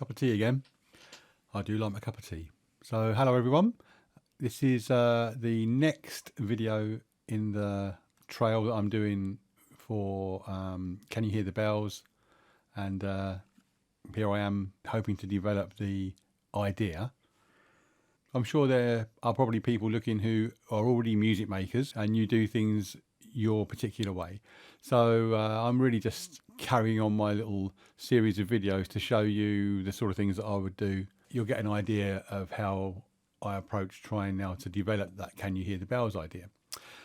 Cup of tea again. I do like my cup of tea. So hello everyone. This is the next video in the trail that I'm doing for Can You Hear the Bells? And here I am hoping to develop the idea. I'm sure there are probably people looking who are already music makers and you do things your particular way. So I'm really just carrying on my little series of videos to show you the sort of things that I would do. You'll get an idea of how I approach trying now to develop that Can You Hear the Bells idea.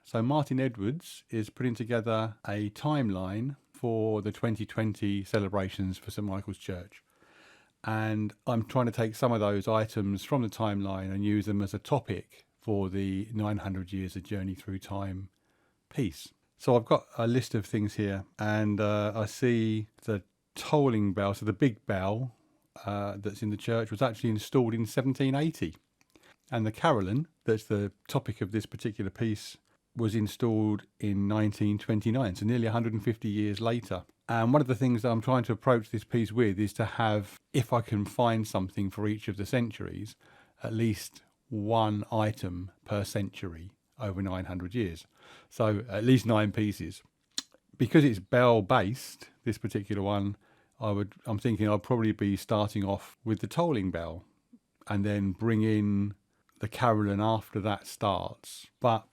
So Martin Edwards is putting together a timeline for the 2020 celebrations for St Michael's Church. And I'm trying to take some of those items from the timeline and use them as a topic for the 900 Years of Journey Through Time piece. So I've got a list of things here, and I see the tolling bell, so the big bell that's in the church was actually installed in 1780. And the Carillon, that's the topic of this particular piece, was installed in 1929, so nearly 150 years later. And one of the things that I'm trying to approach this piece with is to have, if I can find something for each of the centuries, at least one item per century over 900 years. So at least 9 pieces. Because it's bell based, this particular one, I'm thinking I'll probably be starting off with the tolling bell and then bring in the Carillon after that starts. But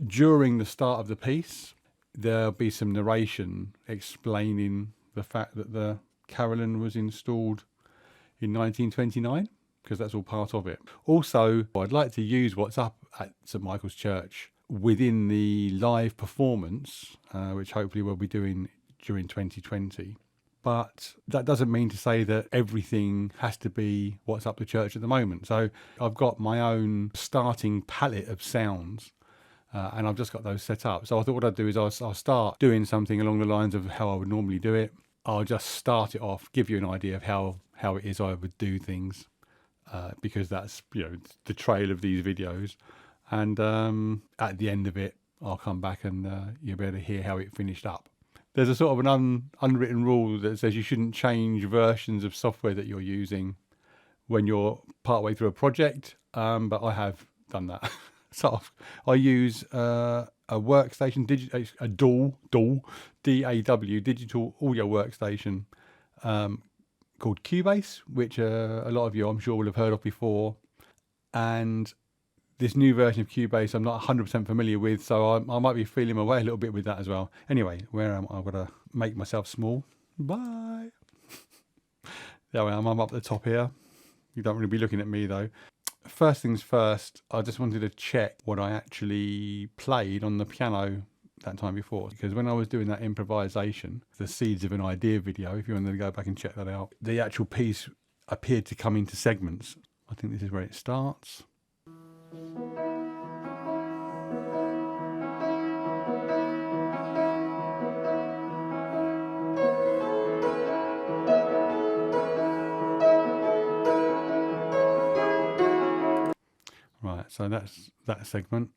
during the start of the piece, there'll be some narration explaining the fact that the Carillon was installed in 1929, because that's all part of it. Also, I'd like to use what's up at St Michael's Church within the live performance, which hopefully we'll be doing during 2020. But that doesn't mean to say that everything has to be what's up the church at the moment. So I've got my own starting palette of sounds. And I've just got those set up. So I thought what I'd do is I'll start doing something along the lines of how I would normally do it. I'll just start it off, give you an idea of how it is I would do things, because that's, the trail of these videos. And at the end of it, I'll come back and you'll be able to hear how it finished up. There's a sort of an unwritten rule that says you shouldn't change versions of software that you're using when you're partway through a project, but I have done that. So I use a workstation, a DAW, D-A-W, digital audio workstation called Cubase, which a lot of you I'm sure will have heard of before. And this new version of Cubase I'm not 100% familiar with, so I might be feeling my way a little bit with that as well. Anyway, where am I? I've got to make myself small. Bye. There I am, I'm up at the top here. You don't really be looking at me though. First things first, I just wanted to check what I actually played on the piano that time before, because when I was doing that improvisation, the Seeds of an Idea video, if you want to go back and check that out, the actual piece appeared to come into segments. I think this is where it starts. Right, so that's that segment.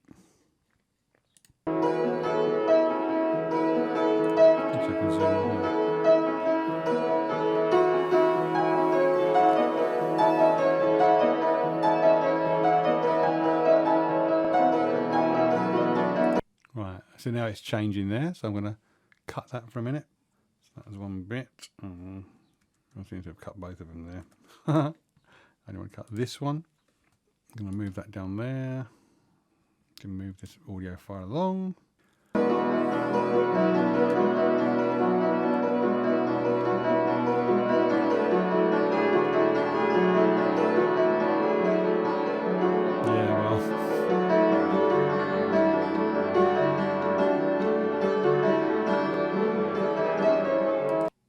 Right, so now it's changing there, so I'm going to cut that for a minute. So that was one bit. I seem to have cut both of them there. I only want to cut this one. I'm going to move that down there. Can move this audio file along. Yeah, well.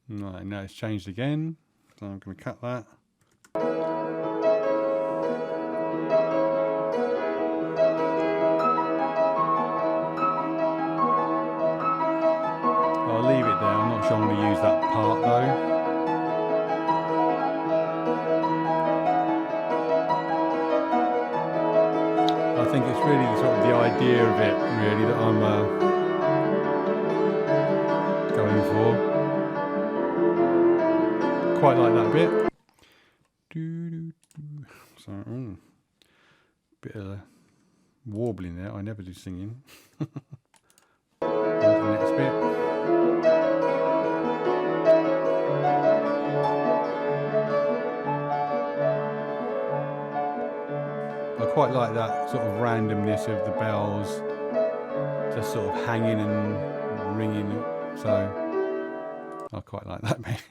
Right, now it's changed again. So I'm going to cut that. I'll leave it there. I'm not sure I'm going to use that part though. I think it's really sort of the idea of it really that I'm going for. quite like that bit. So, bit of warbling there. I never do singing. On to the next bit. I quite like that sort of randomness of the bells just sort of hanging and ringing. So I quite like that bit.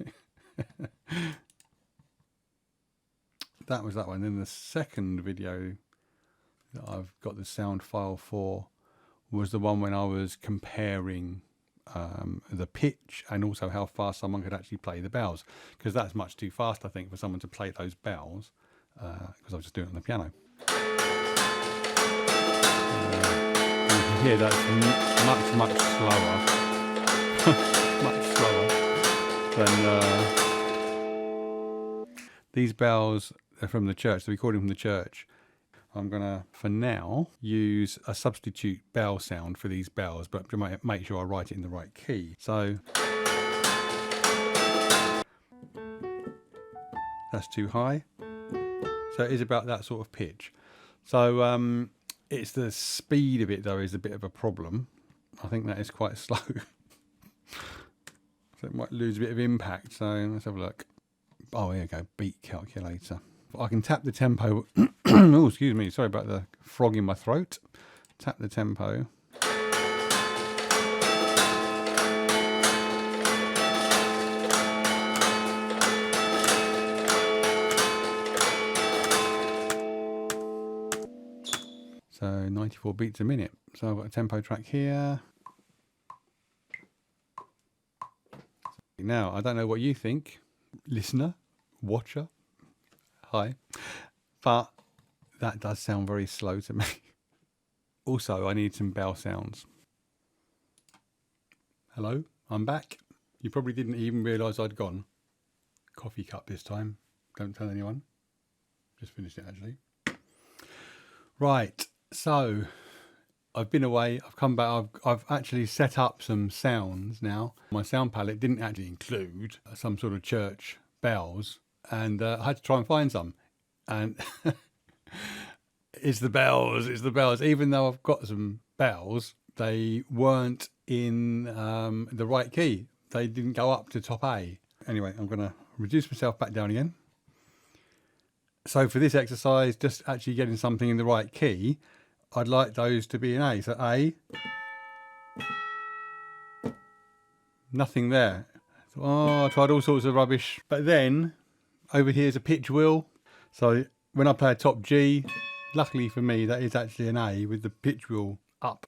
That was that one. Then the second video that I've got the sound file for was the one when I was comparing the pitch and also how fast someone could actually play the bells, because that's much too fast, I think, for someone to play those bells, because I was just doing it on the piano. You can hear that's much slower, much slower than these bells are from the church, the recording from the church. I'm going to, for now, use a substitute bell sound for these bells, but to make sure I write it in the right key. So that's too high. So it is about that sort of pitch. So it's the speed of it, though, is a bit of a problem. I think that is quite slow. So it might lose a bit of impact. So let's have a look. Oh, here we go. Beat calculator. I can tap the tempo. Oh, excuse me. Sorry about the frog in my throat. Tap the tempo. So 94 beats a minute. So I've got a tempo track here. Now, I don't know what you think, listener, watcher. Hi. But that does sound very slow to me. Also, I need some bell sounds. Hello, I'm back. You probably didn't even realise I'd gone. Coffee cup this time. Don't tell anyone. Just finished it, actually. Right, so I've been away. I've come back. I've actually set up some sounds now. My sound palette didn't actually include some sort of church bells, and I had to try and find some. And it's the bells. Even though I've got some bells, they weren't in the right key. They didn't go up to top A. Anyway, I'm going to reduce myself back down again. So for this exercise, just actually getting something in the right key, I'd like those to be in A. So A, nothing there. Oh, I tried all sorts of rubbish. But then over here is a pitch wheel. So when I play a top G, luckily for me, that is actually an A with the pitch wheel up.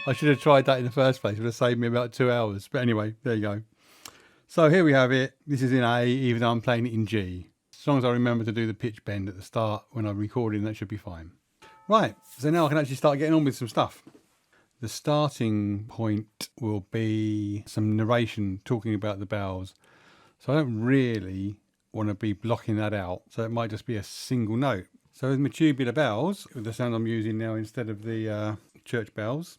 I should have tried that in the first place. It would have saved me about 2 hours. But anyway, there you go. So here we have it. This is in A, even though I'm playing it in G. As long as I remember to do the pitch bend at the start when I'm recording, that should be fine. Right, so now I can actually start getting on with some stuff. The starting point will be some narration talking about the bells. So I don't really want to be blocking that out. So it might just be a single note. So with my tubular bells, with the sound I'm using now instead of the church bells,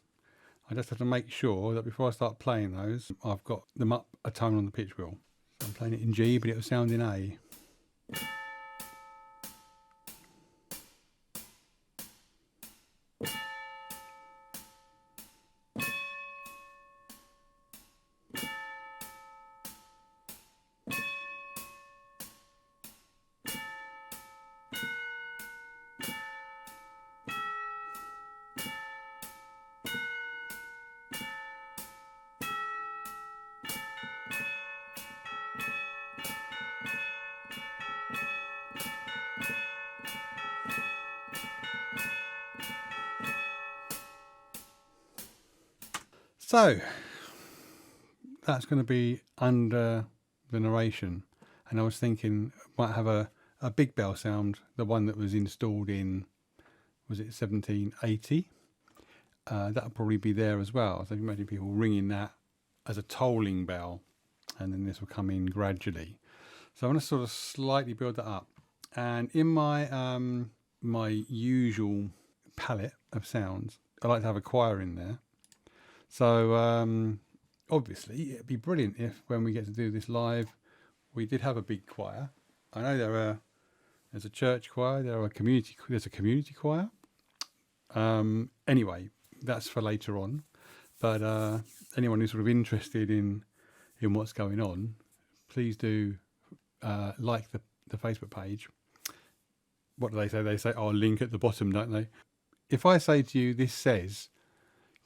I just have to make sure that before I start playing those, I've got them up a tone on the pitch wheel. So I'm playing it in G, but it will sound in A. So that's going to be under the narration, and I was thinking I might have a big bell sound, the one that was installed in, was it 1780? That'll probably be there as well. So imagine people ringing that as a tolling bell, and then this will come in gradually. So I'm going to sort of slightly build that up, and in my my usual palette of sounds, I like to have a choir in there. So obviously it'd be brilliant if when we get to do this live, we did have a big choir. I know there's a church choir, there's a community choir. Anyway, that's for later on. But anyone who's sort of interested in what's going on, please do like the Facebook page. What do they say? They say, "Oh, link at the bottom," don't they? If I say to you, this says,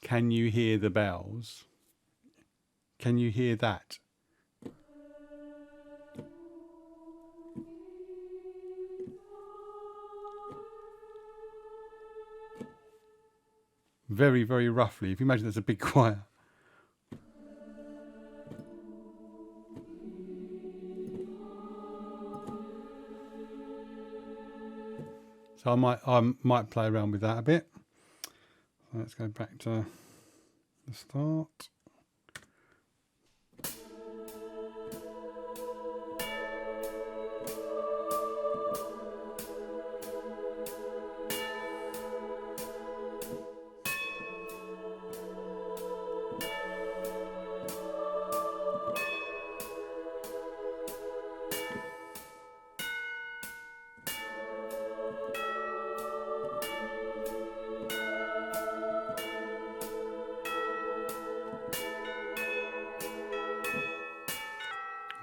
"Can you hear the bells?" Can you hear that? Very, very roughly. If you imagine there's a big choir. So I might play around with that a bit. Let's go back to the start.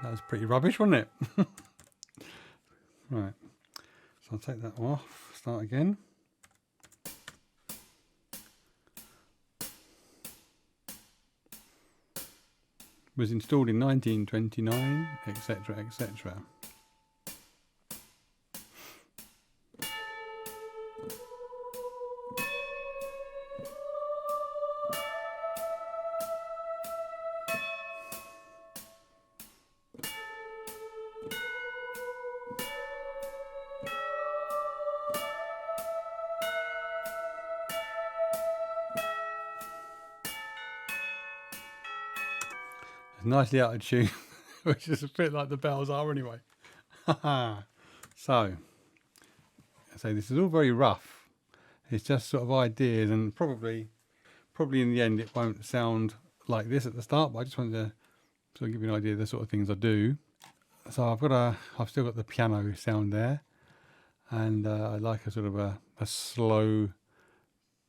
That was pretty rubbish, wasn't it? Right, so I'll take that off, start again. Was installed in 1929, etc., etc. Nicely out of tune, which is a bit like the bells are anyway. So this is all very rough. It's just sort of ideas, and probably in the end it won't sound like this at the start, but I just wanted to sort of give you an idea of the sort of things I do. So I've still got the piano sound there, and I like a sort of a slow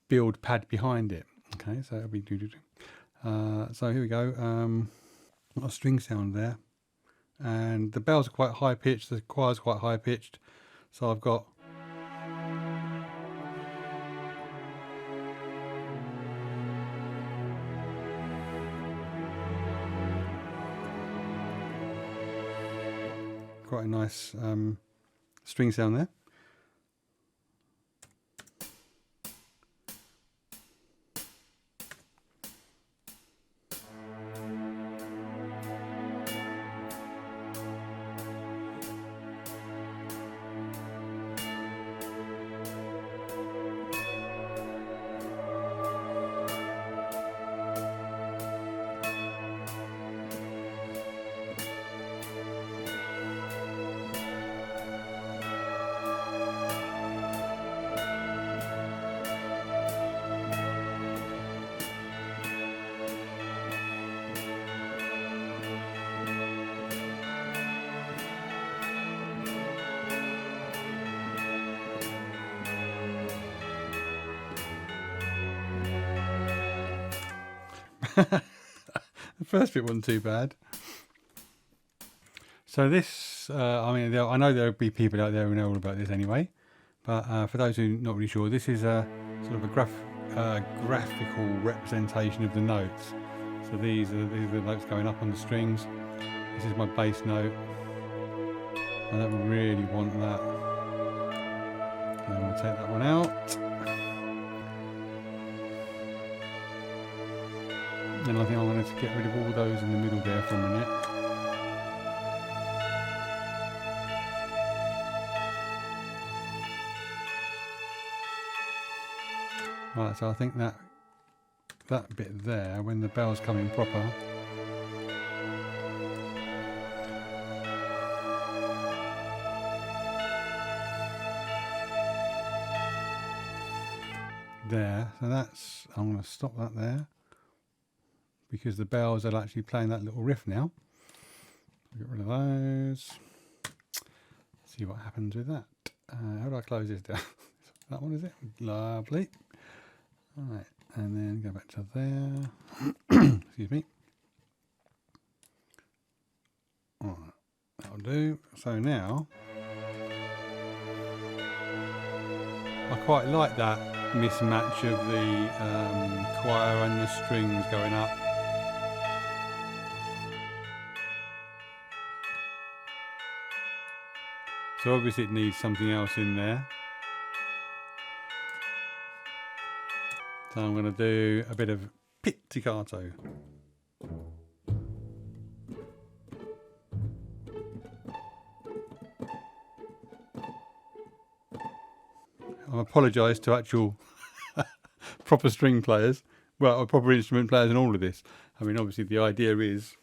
build pad behind it. Okay, so it'll be so here we go. Got a string sound there, and the bells are quite high pitched, the choir's quite high pitched, so I've got quite a nice string sound there. The first bit wasn't too bad. So this, I mean, I know there'll be people out there who know all about this anyway, but for those who are not really sure, this is a sort of a graphical representation of the notes. So these are the notes going up on the strings. This is my bass note. I don't really want that. I'm going to take that one out. And I think I'm going to get rid of all those in the middle there for a minute. Right, so I think that bit there, when the bells come in proper, there, so that's, I'm going to stop that there, because the bells are actually playing that little riff now. Get rid of those. See what happens with that. How do I close this down? That one, is it? Lovely. All right, and then go back to there. Excuse me. All right, that'll do. So now, I quite like that mismatch of the choir and the strings going up. So obviously it needs something else in there. So I'm going to do a bit of pizzicato. I apologise to actual proper string players, well, proper instrument players in all of this. I mean, obviously the idea is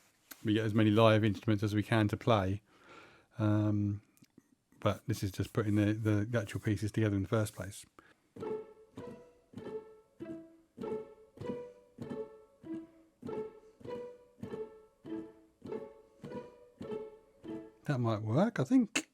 we get as many live instruments as we can to play. But this is just putting the actual pieces together in the first place. That might work, I think.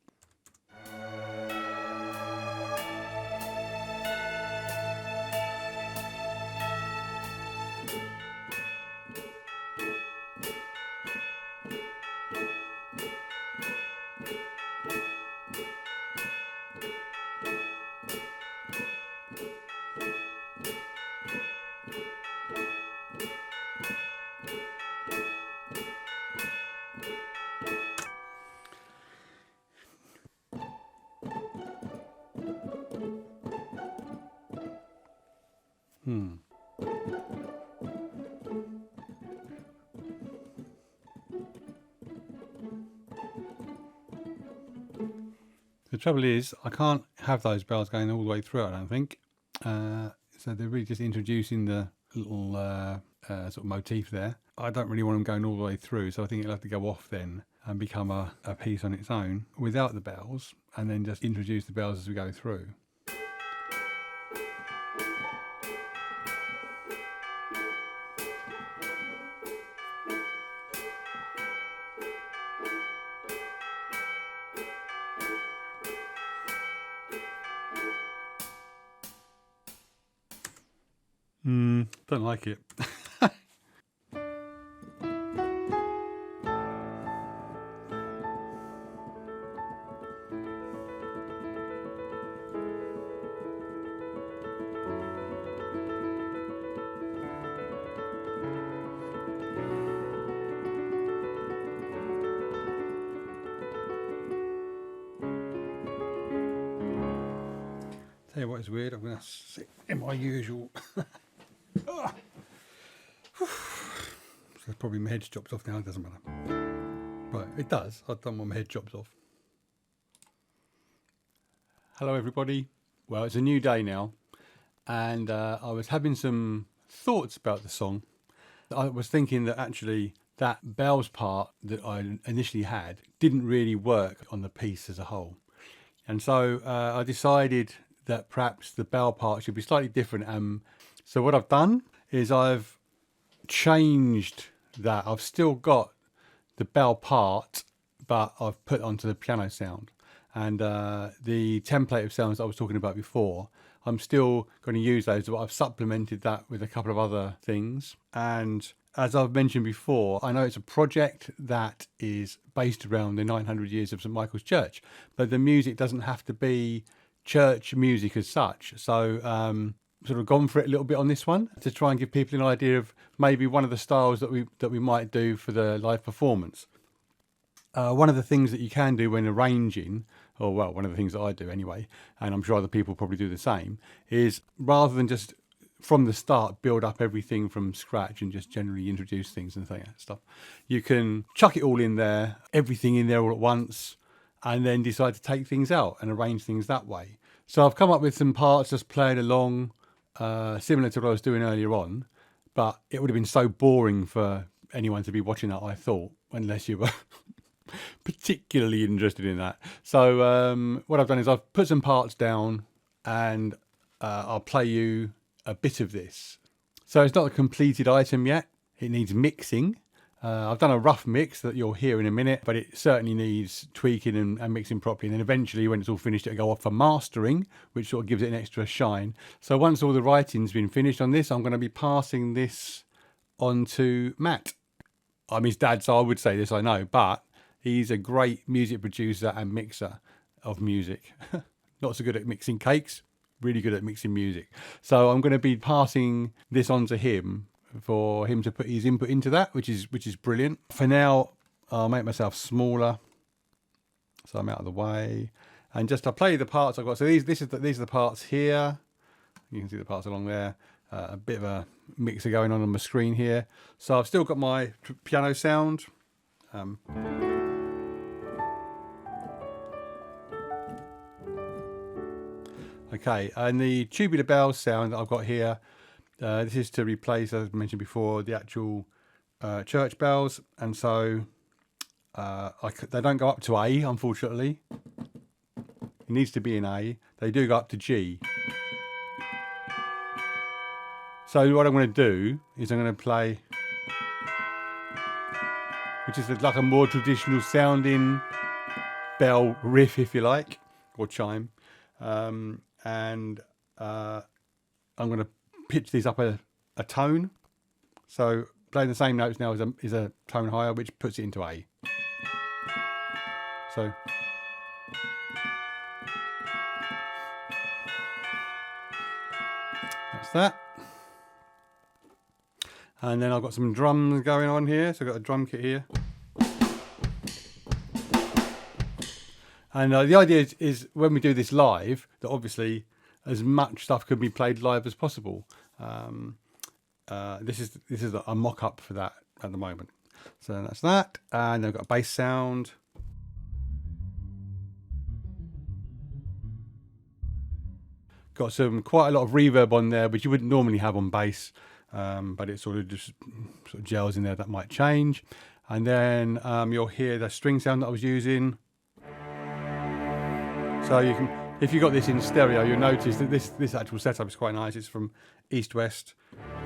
The trouble is, I can't have those bells going all the way through, I don't think. So they're really just introducing the little sort of motif there. I don't really want them going all the way through, so I think it'll have to go off then and become a piece on its own without the bells, and then just introduce the bells as we go through. Don't like it. Tell you what is weird, I'm going to sit in my usual... So probably my head's chopped off now, it doesn't matter. But it does, I don't want my head chopped off. Hello everybody. Well, it's a new day now, and I was having some thoughts about the song. I was thinking that actually that bells part that I initially had didn't really work on the piece as a whole. And so I decided that perhaps the bell part should be slightly different. So what I've done is I've changed that. I've still got the bell part, but I've put onto the piano sound. And the template of sounds that I was talking about before, I'm still going to use those, but I've supplemented that with a couple of other things. And as I've mentioned before, I know it's a project that is based around the 900 years of St Michael's Church, but the music doesn't have to be church music as such. So sort of gone for it a little bit on this one to try and give people an idea of maybe one of the styles that we might do for the live performance. One of the things that you can do when arranging, or well, one of the things that I do anyway, and I'm sure other people probably do the same, is rather than just from the start build up everything from scratch and just generally introduce things and stuff, you can chuck it all in there, everything in there all at once, and then decide to take things out and arrange things that way. So I've come up with some parts just playing along, similar to what I was doing earlier on, but it would have been so boring for anyone to be watching that, I thought, unless you were particularly interested in that. So what I've done is I've put some parts down, and I'll play you a bit of this. So it's not a completed item yet. It needs mixing, I've done a rough mix that you'll hear in a minute, but it certainly needs tweaking and mixing properly. And then eventually, when it's all finished, it'll go off for mastering, which sort of gives it an extra shine. So once all the writing's been finished on this, I'm going to be passing this on to Matt. I'm his dad, so I would say this, I know, but he's a great music producer and mixer of music. Not so good at mixing cakes, really good at mixing music. So I'm going to be passing this on to him for him to put his input into that, which is brilliant. For now, I'll make myself smaller, so I'm out of the way, and just I play the parts I've got. So these are the parts here. You can see the parts along there. A bit of a mixer going on my screen here. So I've still got my piano sound. Okay, and the tubular bells sound that I've got here, this is to replace, as I mentioned before, the actual church bells, and so they don't go up to A, unfortunately. It needs to be in A. They do go up to G. So what I'm going to do is I'm going to play, which is like a more traditional sounding bell riff, if you like, or chime. And I'm going to pitch these up a tone. So playing the same notes now is a tone higher, which puts it into A. So that's that. And then I've got some drums going on here. So I've got a drum kit here. And the idea is when we do this live, that obviously as much stuff can be played live as possible. This is a mock-up for that at the moment. So that's that. And I've got a bass sound. Got quite a lot of reverb on there, which you wouldn't normally have on bass. But it sort of gels in there. That might change. And then you'll hear the string sound that I was using. So you can, if you got this in stereo, you'll notice that this actual setup is quite nice. It's from East West,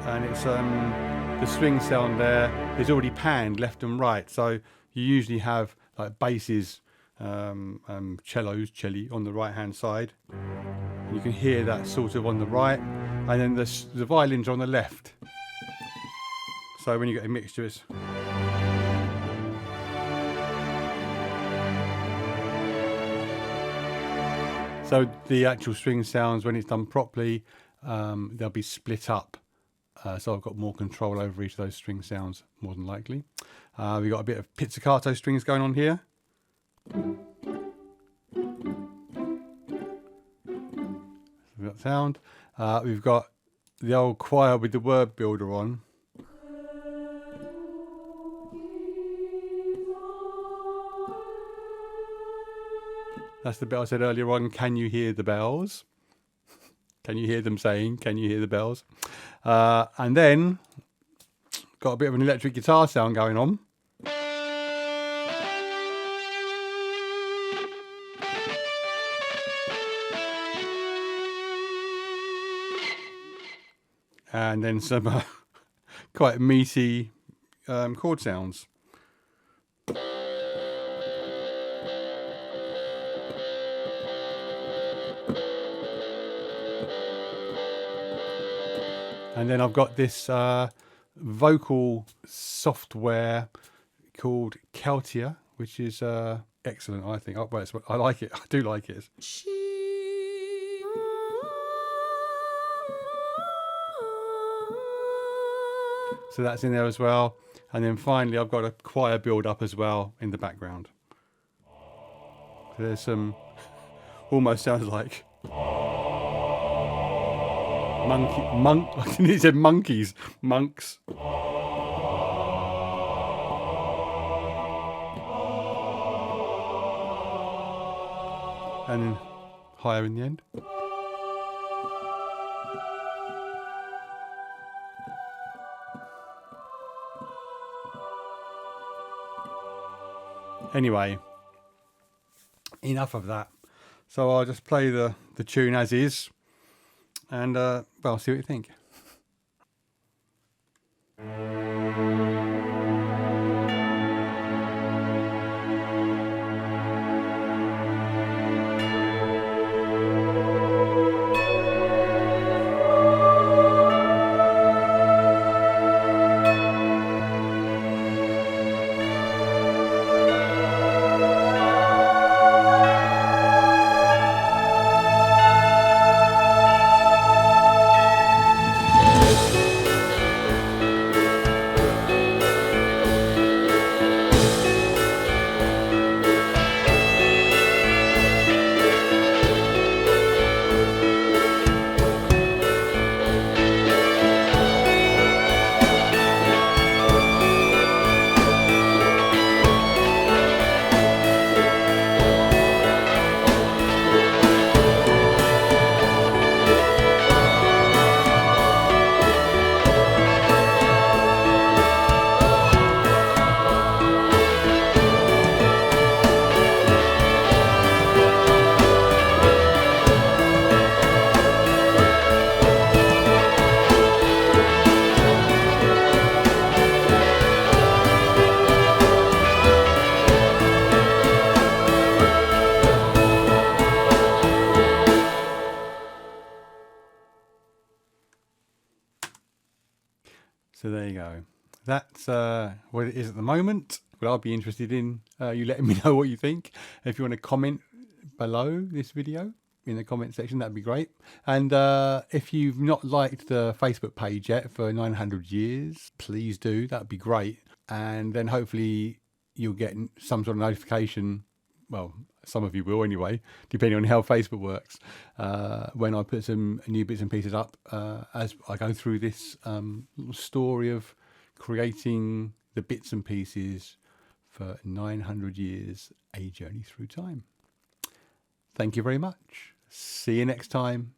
and it's the string sound there is already panned left and right. So you usually have like basses, celli on the right hand side. And you can hear that sort of on the right, and then the violins are on the left. So when you get a mixture, it's so the actual string sounds, when it's done properly, they'll be split up. So I've got more control over each of those string sounds, more than likely. We've got a bit of pizzicato strings going on here. That sound. We've got the old choir with the word builder on. That's the bit I said earlier on. Can you hear the bells? Can you hear them saying, can you hear the bells? And then got a bit of an electric guitar sound going on. And then some quite meaty chord sounds. And then I've got this vocal software called Celtia, which is excellent, I think. Well, I like it. I do like it. So that's in there as well. And then finally, I've got a choir build up as well in the background. So there's some, almost sounds like I think it said monkeys, monks. And then higher in the end. Anyway, enough of that. So I'll just play the tune as is, and well, see what you think. So there you go. That's what it is at the moment. But I'll be interested in you letting me know what you think. If you want to comment below this video in the comment section, that'd be great. And if you've not liked the Facebook page yet for 900 years, please do. That'd be great. And then hopefully you'll get some sort of notification. Well, some of you will anyway, depending on how Facebook works, when I put some new bits and pieces up as I go through this little story of creating the bits and pieces for 900 years, a journey through time. Thank you very much. See you next time.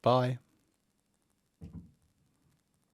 Bye.